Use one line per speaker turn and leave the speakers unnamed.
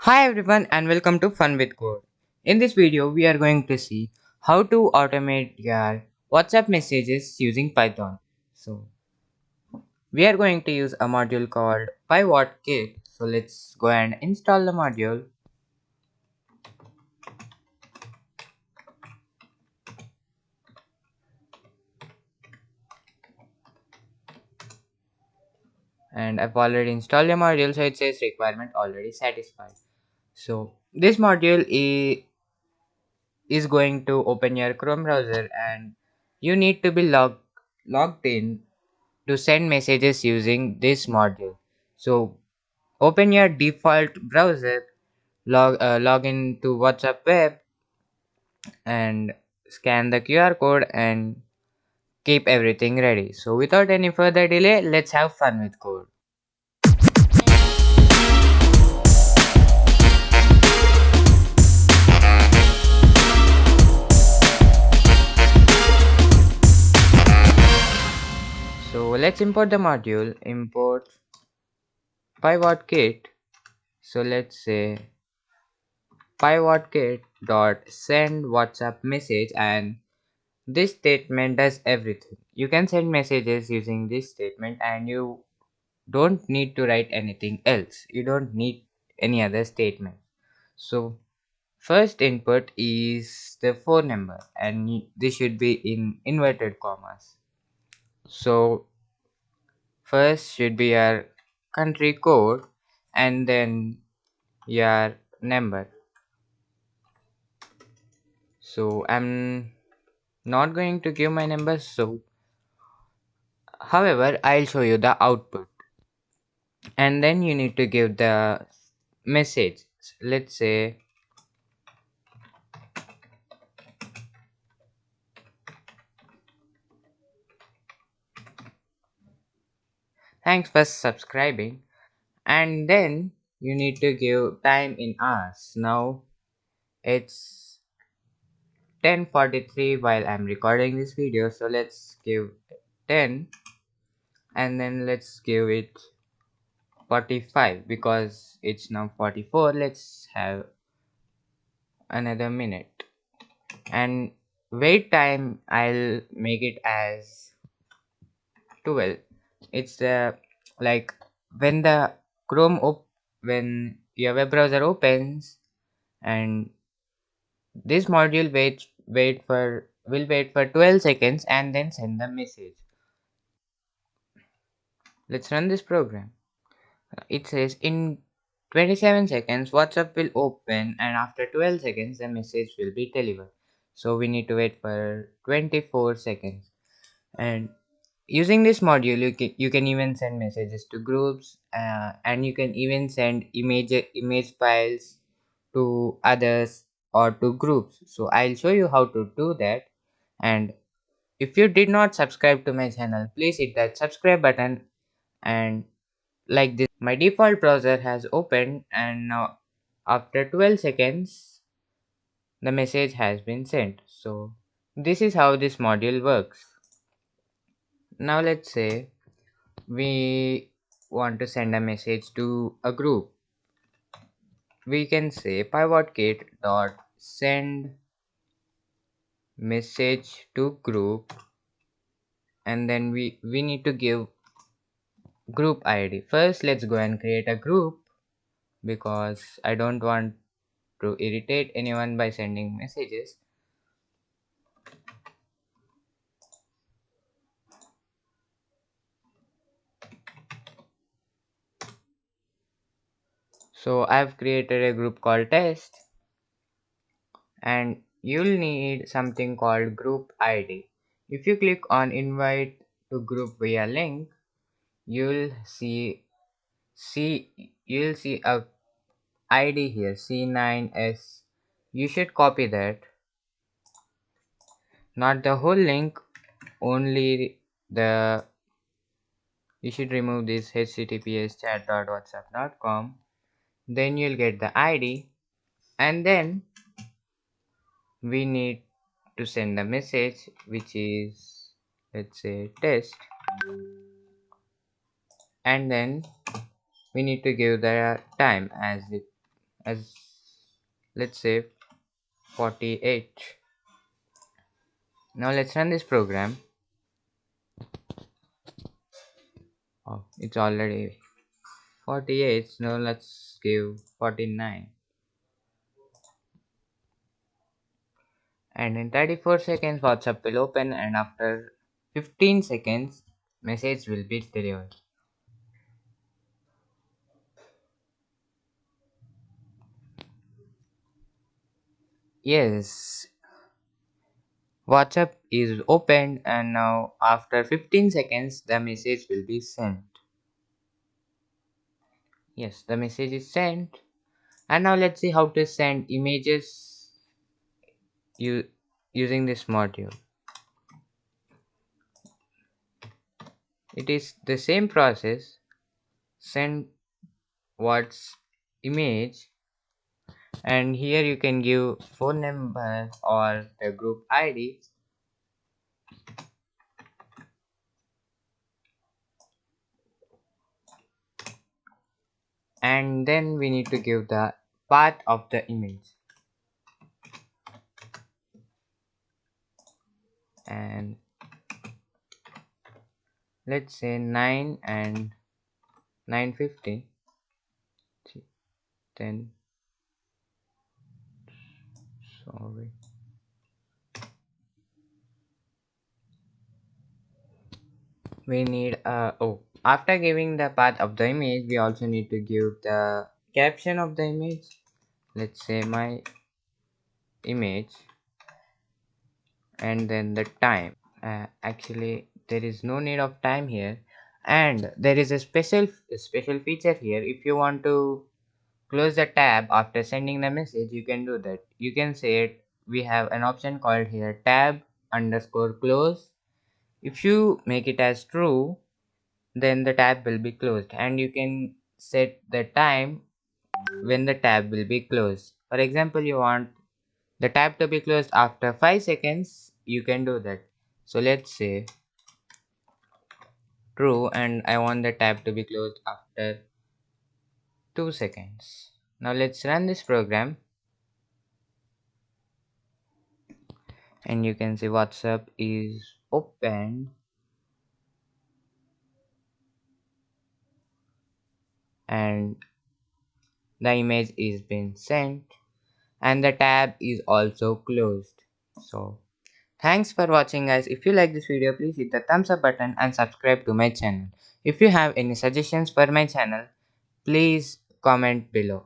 Hi everyone and welcome to Fun with Code. In this video we are going to see how to automate your WhatsApp messages using Python. So we are going to use a module called PyWhatKit. So let's go and install the module, and I've already installed the module, so it says requirement already satisfied. So this module is going to open your Chrome browser and you need to be logged in to send messages using this module. So open your default browser, log in to WhatsApp web and scan the QR code and keep everything ready. So without any further delay, let's have fun with code. So let's import the module, import PyWhatKit. So let's say PyWhatKit dot send WhatsApp message, and this statement does everything. You can send messages using this statement and you don't need to write anything else. You don't need any other statement. So first input is the phone number and this should be in inverted commas. So first should be your country code and then your number. So I'm not going to give my number, so however I'll show you the output, and then you need to give the message. Let's say thanks for subscribing, and then you need to give time in hours. Now it's 10:43 while I'm recording this video, so let's give 10 and then let's give it 45 because it's now 44. Let's have another minute, and wait time I'll make it as 12. It's like when the when your web browser opens, and this module will wait for 12 seconds and then send the message. Let's run this program. It says in 27 seconds WhatsApp will open and after 12 seconds the message will be delivered. So we need to wait for 24 seconds. And using this module you can even send messages to groups, and you can even send image files to others or to groups. So I'll show you how to do that. And if you did not subscribe to my channel, please hit that subscribe button. And like this, my default browser has opened, and now after 12 seconds the message has been sent. So this is how this module works. Now let's say we want to send a message to a group. We can say PyWhatKit dot send message to group, and then we need to give group ID. First let's go and create a group because I don't want to irritate anyone by sending messages. So I've created a group called test, and you'll need something called group ID. If you click on invite to group via link, you'll see a ID here, C9S. You should copy that, not the whole link, only the you should remove this https chat.whatsapp.com. Then you'll get the ID, and then we need to send the message, which is, let's say, test, and then we need to give the time as it as, let's say, 48. Now let's run this program. Oh, it's already 48. Now let's give 49. And in 34 seconds, WhatsApp will open, and after 15 seconds, message will be delivered. Yes, WhatsApp is opened, and now after 15 seconds, the message will be sent. Yes, the message is sent. And now let's see how to send images using this module. It is the same process. Send what's image, and here you can give phone number or the group ID, and then we need to give the path of the image, and let's say 9 and 9:15. Then sorry, we need after giving the path of the image, we also need to give the caption of the image. Let's say my image, and then the time. Actually there is no need of time here, and there is a special feature here. If you want to close the tab after sending the message, you can do that. You can say it. We have an option called here tab underscore close. If you make it as true, then the tab will be closed, and you can set the time when the tab will be closed. For example, you want the tab to be closed after 5 seconds, you can do that. So let's say true, and I want the tab to be closed after 2 seconds. Now let's run this program, and you can see WhatsApp is open, and the image is being sent, and the tab is also closed. So thanks for watching, guys. If you like this video, please hit the thumbs up button and subscribe to my channel. If you have any suggestions for my channel, please comment below.